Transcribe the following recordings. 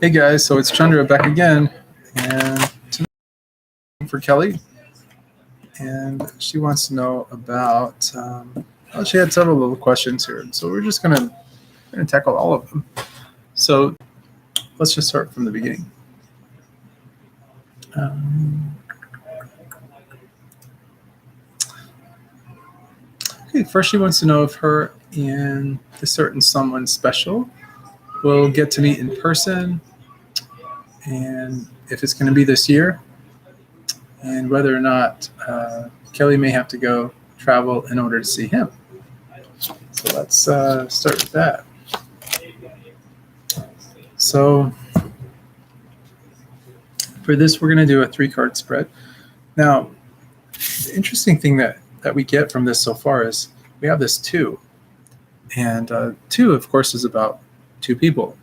Hey guys, so it's Chandra back again, and today for Kelly, and she wants to know about. Well, she had several little questions here, so we're just gonna tackle all of them. So let's just start from the beginning. Um, okay, first she wants to know if her and the certain someone special will get to meet in person, and if it's going to be this year, and whether or not Kelly may have to go travel in order to see him. So let's start with that. So for this, we're going to do a 3-card spread. Now, the interesting thing that we get from this so far is we have this 2. And 2, of course, is about 2 people.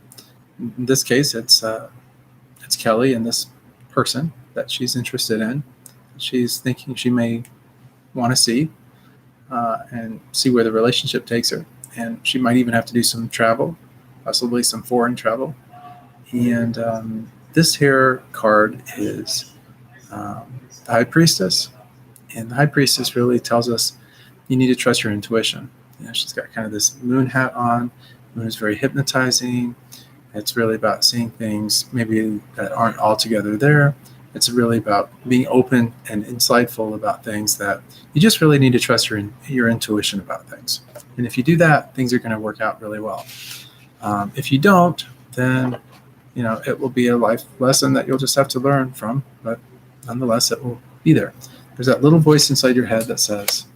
In this case, it's Kelly and this person that she's interested in. She's thinking she may want to see and see where the relationship takes her. And she might even have to do some travel, possibly some foreign travel. And this here card is the High Priestess. And the High Priestess really tells us you need to trust your intuition. You know, she's got kind of this moon hat on. Moon is very hypnotizing. It's really about seeing things maybe that aren't altogether there. It's really about being open and insightful about things that you just really need to trust your intuition about things. And if you do that, things are going to work out really well. If you don't, then it will be a life lesson that you'll just have to learn from. But nonetheless, it will be there. There's that little voice inside your head that says,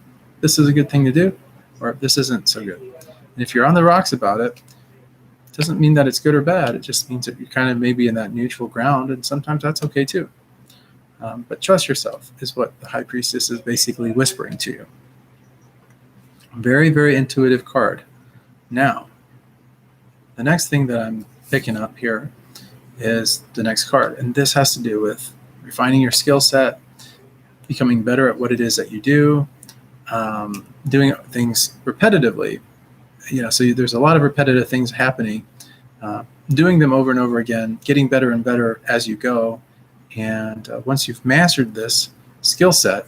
this is a good thing to do, or this isn't so good. And if you're on the rocks about it, doesn't mean that it's good or bad. It just means that you're kind of maybe in that neutral ground, and sometimes that's okay too. But trust yourself is what the High Priestess is basically whispering to you. Very, very intuitive card. Now, the next thing that I'm picking up here is the next card, and this has to do with refining your skill set, becoming better at what it is that you do, doing things repetitively. So there's a lot of repetitive things happening, doing them over and over again, getting better and better as you go. And once you've mastered this skill set,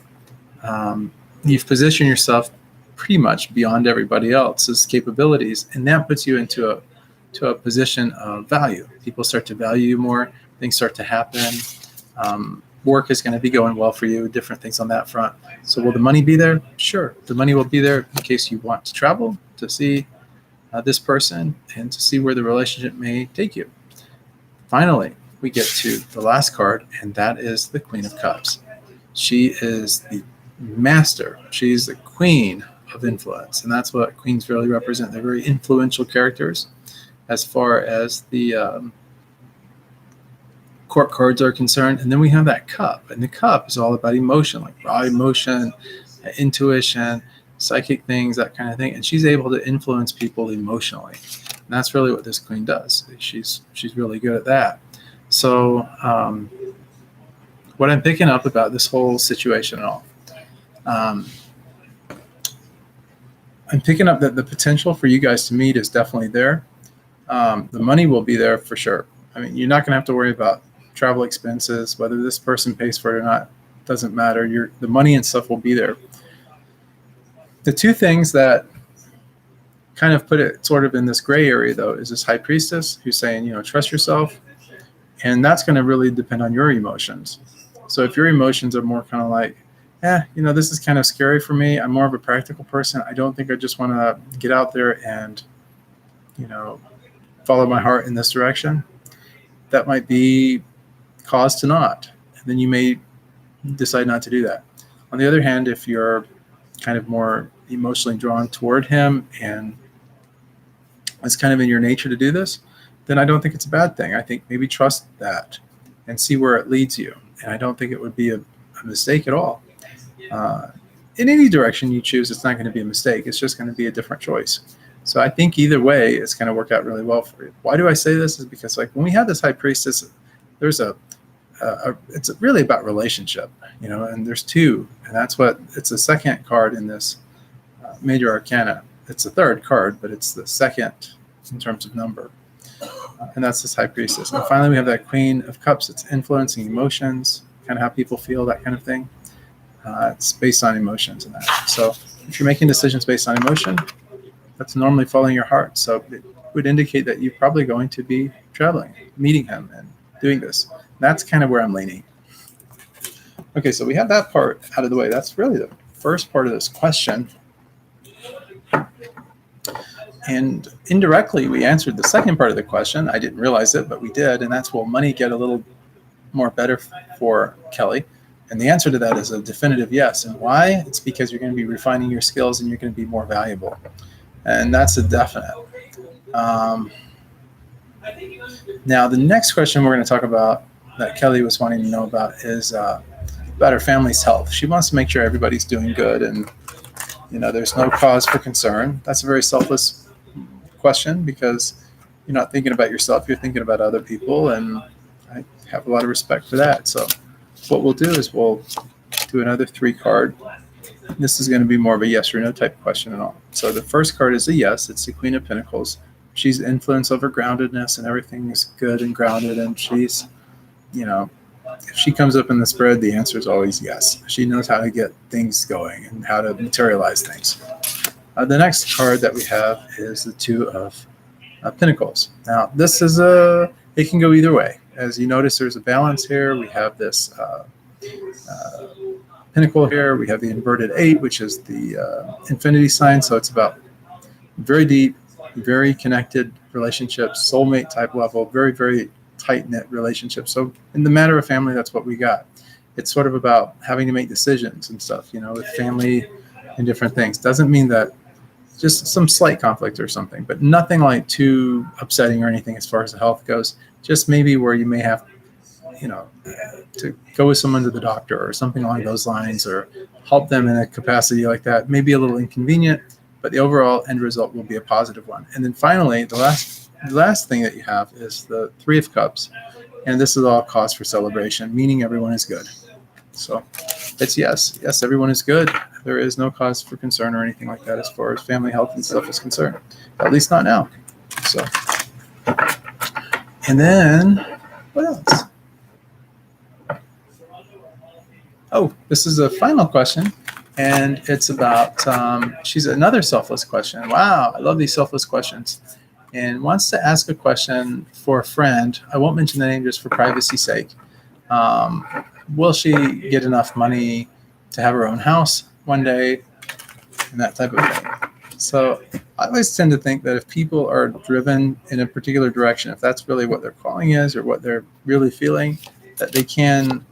you've positioned yourself pretty much beyond everybody else's capabilities. And that puts you into a position of value. People start to value you more. Things start to happen. Work is going to be going well for you, different things on that front. So will the money be there? Sure. The money will be there in case you want to travel to see this person and to see where the relationship may take you. Finally, we get to the last card, and that is the Queen of Cups. She is the master. She's the queen of influence, and that's what queens really represent. They're very influential characters as far as the court cards are concerned. And then we have that cup, and the cup is all about emotion, like raw emotion, intuition, psychic things, that kind of thing. And she's able to influence people emotionally, and that's really what this queen does. She's really good at that. So what I'm picking up about this whole situation and all, I'm picking up that the potential for you guys to meet is definitely there. The money will be there for sure. I mean, you're not going to have to worry about travel expenses, whether this person pays for it or not, doesn't matter. The money and stuff will be there. The 2 things that kind of put it sort of in this gray area, though, is this High Priestess who's saying, trust yourself. And that's going to really depend on your emotions. So if your emotions are more kind of like, this is kind of scary for me. I'm more of a practical person. I don't think I just want to get out there and, follow my heart in this direction. That might be cause to not. And then you may decide not to do that. On the other hand, if you're kind of more emotionally drawn toward him and it's kind of in your nature to do this, then I don't think it's a bad thing. I think maybe trust that and see where it leads you. And I don't think it would be a mistake at all. In any direction you choose, it's not going to be a mistake. It's just going to be a different choice. So I think either way, it's going to work out really well for you. Why do I say this? Is because when we have this High Priestess, there's it's really about relationship, and there's 2. And it's the second card in this Major Arcana. It's the 3rd card, but it's the second in terms of number. And that's this High Priestess. And finally, we have that Queen of Cups. It's influencing emotions, kind of how people feel, that kind of thing. It's based on emotions and that. So if you're making decisions based on emotion, that's normally following your heart. So it would indicate that you're probably going to be traveling, meeting him, and doing this. And that's kind of where I'm leaning. Okay, so we have that part out of the way. That's really the first part of this question. And indirectly, we answered the second part of the question. I didn't realize it, but we did. And that's, will money get a little more better for Kelly? And the answer to that is a definitive yes. And why? It's because you're going to be refining your skills and you're going to be more valuable. And that's a definite. Now, the next question we're going to talk about that Kelly was wanting to know about is about her family's health. She wants to make sure everybody's doing good and, there's no cause for concern. That's a very selfless question because you're not thinking about yourself, you're thinking about other people, and I have a lot of respect for that. So what we'll do is we'll do another 3-card. This is going to be more of a yes or no type question and all. So the first card is a yes. It's the Queen of Pentacles. She's influence over groundedness and everything is good and grounded, and she's, if she comes up in the spread, the answer is always yes. She knows how to get things going and how to materialize things. The next card that we have is the Two of Pentacles. Now, this is it can go either way. As you notice, there's a balance here. We have this Pentacle here. We have the inverted 8, which is the infinity sign. So it's about very deep, very connected relationships, soulmate type level, very, very tight-knit relationships. So in the matter of family, that's what we got. It's sort of about having to make decisions and stuff, with family and different things. Doesn't mean that just some slight conflict or something, but nothing like too upsetting or anything as far as the health goes. Just maybe where you may have, to go with someone to the doctor or something along those lines, or help them in a capacity like that. Maybe a little inconvenient, but the overall end result will be a positive one. And then finally, the last thing that you have is the Three of Cups. And this is all cause for celebration, meaning everyone is good. So it's yes, everyone is good. There is no cause for concern or anything like that as far as family health and stuff is concerned, at least not now. So, and then what else? Oh, this is a final question, and it's about, she's another selfless question. Wow, I love these selfless questions. And wants to ask a question for a friend. I won't mention the name just for privacy's sake. Will she get enough money to have her own house one day, and that type of thing? So I always tend to think that if people are driven in a particular direction, if that's really what their calling is or what they're really feeling, that they can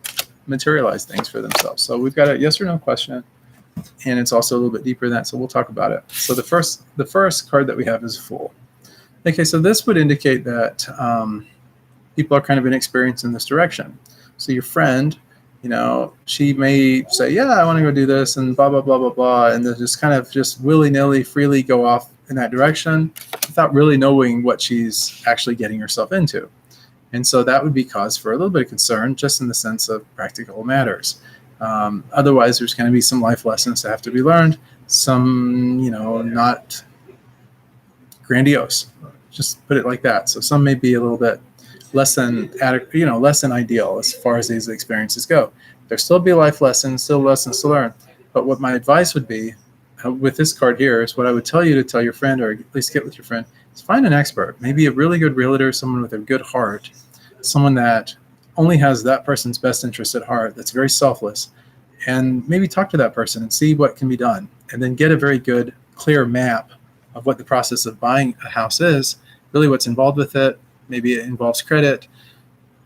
materialize things for themselves. So we've got a yes or no question, and it's also a little bit deeper than that, so we'll talk about it. So the first card that we have is Fool. Okay, so this would indicate that people are kind of inexperienced in this direction. So your friend, she may say, yeah, I want to go do this and blah, blah, blah, blah, blah. And then just kind of just willy-nilly, freely go off in that direction without really knowing what she's actually getting herself into. And so that would be cause for a little bit of concern, just in the sense of practical matters. Otherwise, there's going to be some life lessons that have to be learned. Some, not grandiose. Just put it like that. So some may be a little bit less than adequate, less than ideal as far as these experiences go. There still be life lessons, still lessons to learn. But what my advice would be with this card here is what I would tell you to tell your friend, or at least get with your friend, is find an expert, maybe a really good realtor, someone with a good heart, someone that only has that person's best interest at heart, that's very selfless, and maybe talk to that person and see what can be done, and then get a very good, clear map of what the process of buying a house is, really what's involved with it. Maybe it involves credit,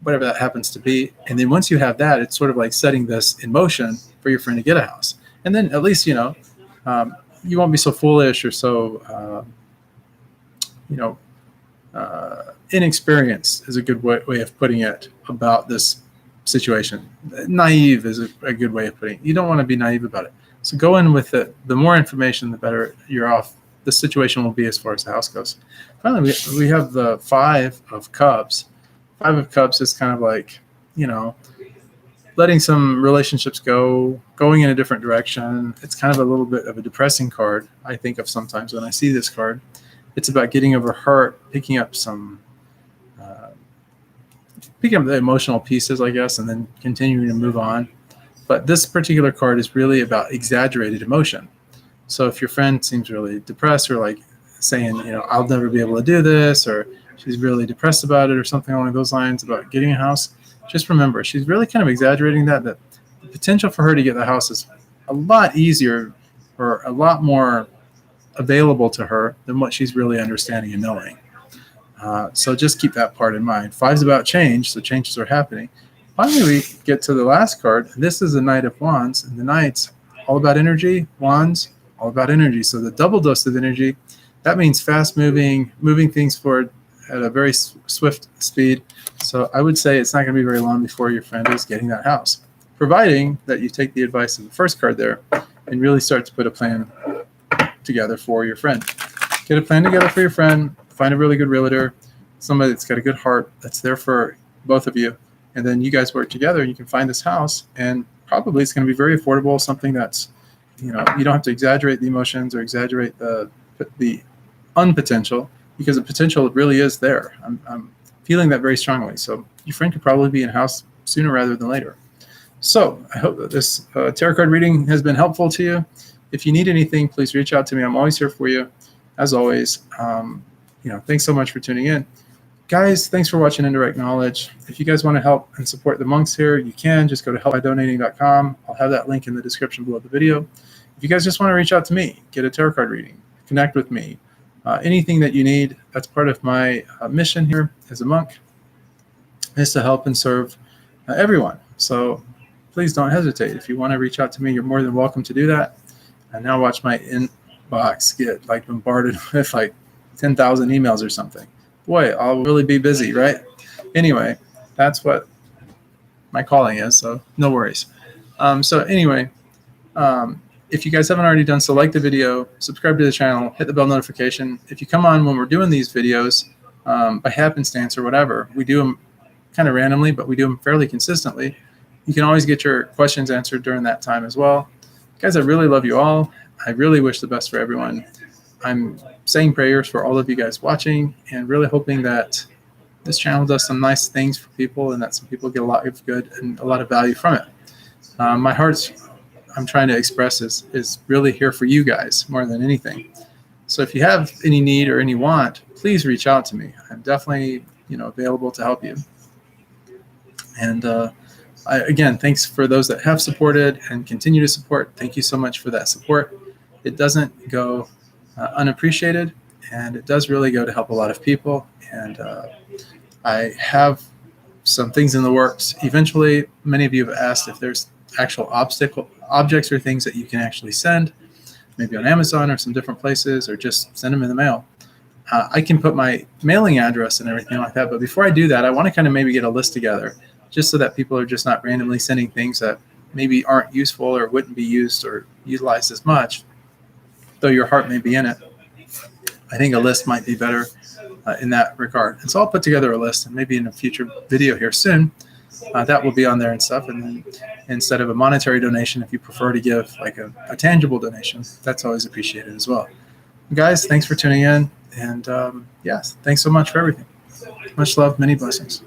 whatever that happens to be. And then once you have that, it's sort of like setting this in motion for your friend to get a house. And then at least, you won't be so foolish or so, inexperienced is a good way of putting it about this situation. Naive is a good way of putting it. You don't want to be naive about it. So go in with it. The more information, the better you're off. The situation will be as far as the house goes. Finally, we have the Five of Cups. Five of Cups is kind of like, letting some relationships go, going in a different direction. It's kind of a little bit of a depressing card, I think of sometimes when I see this card. It's about getting over hurt, picking up some picking up the emotional pieces, I guess, and then continuing to move on. But this particular card is really about exaggerated emotion. So if your friend seems really depressed, or like saying, I'll never be able to do this, or she's really depressed about it, or something along those lines about getting a house, just remember, she's really kind of exaggerating that the potential for her to get the house is a lot easier or a lot more available to her than what she's really understanding and knowing. So just keep that part in mind. 5's about change, so changes are happening. Finally, we get to the last card. This is the Knight of Wands, and the Knight's all about energy. Wands, all about energy. So the double dose of energy, that means fast moving things forward at a very swift speed. So I would say it's not going to be very long before your friend is getting that house, providing that you take the advice of the first card there and really start to put a plan together for your friend. Get a plan together for your friend. Find a really good realtor, somebody that's got a good heart, that's there for both of you, and then you guys work together and you can find this house, and probably it's going to be very affordable, something that's, you don't have to exaggerate the emotions or exaggerate the unpotential, because the potential really is there. I'm feeling that very strongly. So your friend could probably be in a house sooner rather than later. So I hope that this tarot card reading has been helpful to you. If you need anything, please reach out to me. I'm always here for you, as always. Thanks so much for tuning in. Guys, thanks for watching Indirect Knowledge. If you guys want to help and support the monks here, you can. Just go to helpbydonating.com. I'll have that link in the description below the video. If you guys just want to reach out to me, get a tarot card reading, connect with me, anything that you need, that's part of my mission here as a monk, is to help and serve everyone. So please don't hesitate. If you want to reach out to me, you're more than welcome to do that. And now watch my inbox get bombarded with 10,000 emails or something. Boy, I'll really be busy, right? Anyway, that's what my calling is, so no worries. If you guys haven't already done so, like the video, subscribe to the channel, hit the bell notification. If you come on when we're doing these videos, by happenstance or whatever, we do them kind of randomly, but we do them fairly consistently. You can always get your questions answered during that time as well. Guys, I really love you all. I really wish the best for everyone. I'm saying prayers for all of you guys watching, and really hoping that this channel does some nice things for people, and that some people get a lot of good and a lot of value from it. My heart's I'm trying to express is really here for you guys more than anything. So if you have any need or any want, please reach out to me. I'm definitely available to help you. And again, thanks for those that have supported and continue to support. Thank you so much for that support. It doesn't go unappreciated, and it does really go to help a lot of people. And I have some things in the works. Eventually, many of you have asked if there's actual objects or things that you can actually send, maybe on Amazon or some different places, or just send them in the mail. I can put my mailing address and everything like that, but before I do that, I want to kind of maybe get a list together, just so that people are just not randomly sending things that maybe aren't useful or wouldn't be used or utilized as much, though your heart may be in it. I think a list might be better in that regard. And so I'll put together a list, and maybe in a future video here soon, that will be on there and stuff. And then instead of a monetary donation, if you prefer to give a tangible donation, that's always appreciated as well. Guys, thanks for tuning in. And yes, thanks so much for everything. Much love, many blessings.